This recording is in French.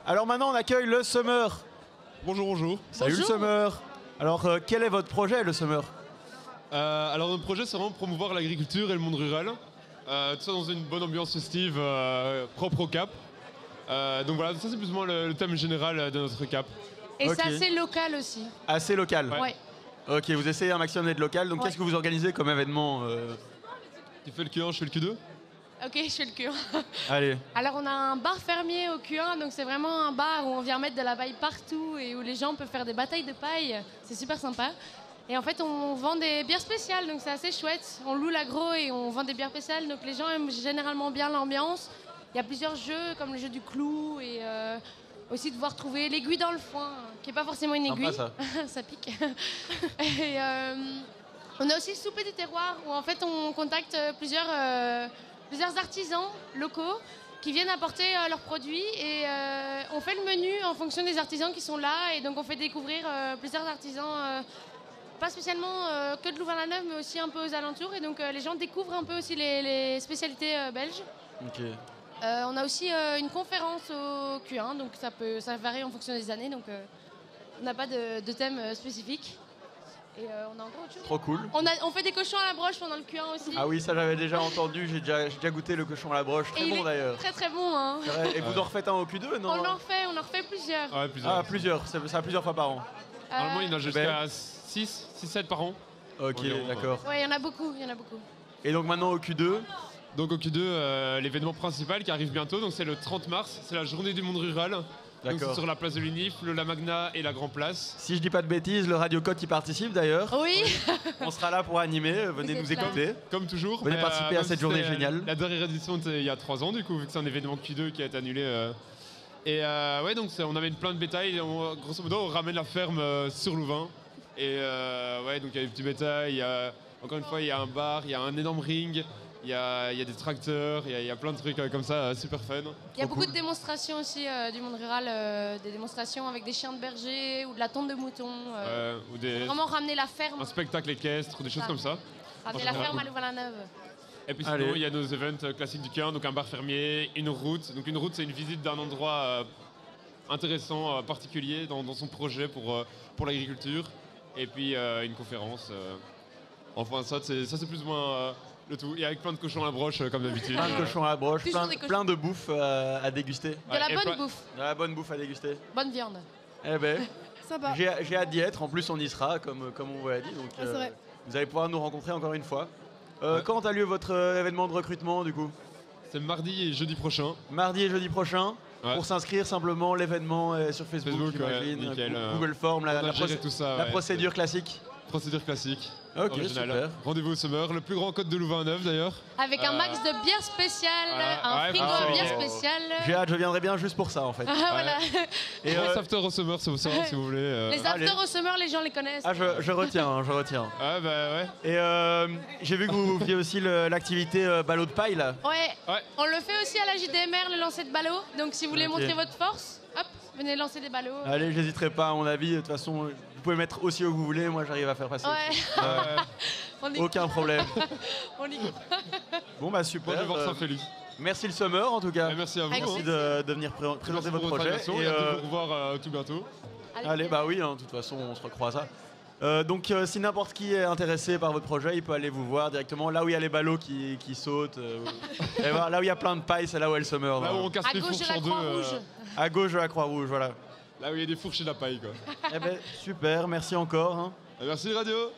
Alors maintenant, on accueille le Summer. Bonjour, bonjour. Salut Bonjour. le Summer. Alors, quel est votre projet, le Summer? Alors notre projet c'est vraiment promouvoir l'agriculture et le monde rural. Tout ça dans une bonne ambiance festive propre au Cap. Donc voilà, ça c'est plus ou moins le thème général de notre Cap. Et Ok. c'est assez local aussi. Assez local. Ouais. Ok, vous essayez un maximum d'être local. Donc, Ouais. qu'est-ce que vous organisez comme événement Tu fais le Q1, je fais le Q2. Ok, je fais le Q1. Allez. Alors on a un bar fermier au Q1, donc c'est vraiment un bar où on vient mettre de la paille partout et où les gens peuvent faire des batailles de paille. C'est super sympa. Et en fait on vend des bières spéciales, donc c'est assez chouette. On loue l'agro et on vend des bières spéciales, donc les gens aiment généralement bien l'ambiance. Il y a plusieurs jeux comme le jeu du clou et aussi de pouvoir trouver l'aiguille dans le foin, qui n'est pas forcément une Sympa, aiguille. ça. Ça pique. Et on a aussi le souper du terroir où en fait on contacte plusieurs artisans locaux qui viennent apporter leurs produits et on fait le menu en fonction des artisans qui sont là et donc on fait découvrir plusieurs artisans, pas spécialement que de Louvain-la-Neuve mais aussi un peu aux alentours et donc les gens découvrent un peu aussi les spécialités belges. Ok. On a aussi une conférence au Q1 donc ça varie en fonction des années donc on n'a pas de thème spécifique. Et on a encore autre chose. Trop cool. On fait des cochons à la broche pendant le Q1 aussi. Ah oui, ça j'avais déjà entendu. J'ai déjà goûté le cochon à la broche. Très Et il bon est d'ailleurs. Très très bon. Hein. C'est vrai. Et vous en refaites un au Q2, non? On en refait plusieurs. Ouais, plusieurs. Ah, plusieurs. Ça plusieurs fois par an. Normalement il y en a jusqu'à Ben. 6-7 par an. Ok, Environ, d'accord. Ouais, il y en a beaucoup. Et donc maintenant au Q2. Donc au Q2, l'événement principal qui arrive bientôt, donc c'est le 30 mars, c'est la journée du monde rural. Donc D'accord. c'est sur la place de l'UNIF, le La Magna et la Grand Place. Si je dis pas de bêtises, le Radio Côte y participe d'ailleurs. Oui. On sera là pour animer. Venez Vous nous êtes là. écouter. Comme toujours. Venez mais, participer à même cette si journée c'était géniale. La dernière édition c'était il y a 3 ans du coup, vu que c'est un événement Q2 qui a été annulé. Et ouais, donc on amène plein de bétail. Grosso modo, on ramène la ferme sur Louvain. Et ouais, donc il y a du petit bétail. Encore une fois, il y a un bar, il y a un énorme ring. Il y a des tracteurs, il y a plein de trucs comme ça, super fun. Il y a beaucoup de démonstrations aussi du monde rural, des démonstrations avec des chiens de berger ou de la tonte de moutons. Ou Vraiment ramener la ferme. un spectacle équestre, des choses Ça. comme ça. Ramener en la général, ferme à cool. Louvain-la-Neuve. Et puis Allez. sinon, il y a nos events classiques du Q1, donc un bar fermier, une route. Donc une route, c'est une visite d'un endroit intéressant, particulier dans son projet pour l'agriculture. Et puis une conférence. Enfin, ça c'est plus ou moins le tout. Et avec plein de cochons à la broche, comme d'habitude. Plein de cochons à la broche, Toujours des cochons. plein de bouffe à déguster. De Ouais, la et bonne plein- bouffe, De la bonne bouffe à déguster. bonne viande. Eh ben, Sympa. j'ai hâte d'y être. En plus, on y sera, comme on vous l'a dit. Donc, Ah, c'est vrai. vous allez pouvoir nous rencontrer encore une fois. Quand a lieu votre événement de recrutement, du coup? C'est mardi et jeudi prochain. Mardi et jeudi prochain. Ouais. Pour s'inscrire, simplement, l'événement est sur Facebook, Facebook, ouais, j'imagine. nickel, Google Form, on a géré tout ça, la ouais, procédure classique. Procédure classique. Ok, originale. super. Rendez-vous au Summer, le plus grand code de Louvain-la-Neuve d'ailleurs. Avec un max de bière spéciale, un ouais, frigo ah, à bière oh. spéciale. J'ai hâte, je viendrai bien juste pour ça en fait. Ah, voilà. Et, Grosse after au Summer si vous voulez. Les allez. afters au summer, les gens les connaissent. je retiens, hein, je retiens. Ouais, bah ouais. Et j'ai vu que vous faisiez aussi l'activité ballot de paille là. Ouais. Ouais. On le fait aussi à la JDMR, le lancer de ballot. Donc si vous voulez Ok. montrer votre force, hop, venez lancer des ballots. Allez, j'hésiterai pas à mon avis. De toute façon, vous pouvez mettre aussi où vous voulez. Moi, j'arrive à faire passer. Ouais. On y Aucun problème. on y Bon bah Bon, super. je vais voir Saint-Félix. Merci le Summer en tout cas. Et merci à vous. Avec Merci plaisir. de venir présenter Merci votre pour projet. invitation Et, et à vous revoir tout bientôt. allez, bah oui, hein, de toute façon, on se recroise ça. Donc, si n'importe qui est intéressé par votre projet, il peut aller vous voir directement là où il y a les ballots qui sautent. Et voilà, là où il y a plein de paille, c'est là où est le Summer. Là où on casse À les gauche de fourches la en deux. Croix-Rouge. À gauche de la Croix-Rouge, voilà. Là où il y a des fourches et de la paille quoi. Eh ben, super, merci encore. Hein. Merci Radio.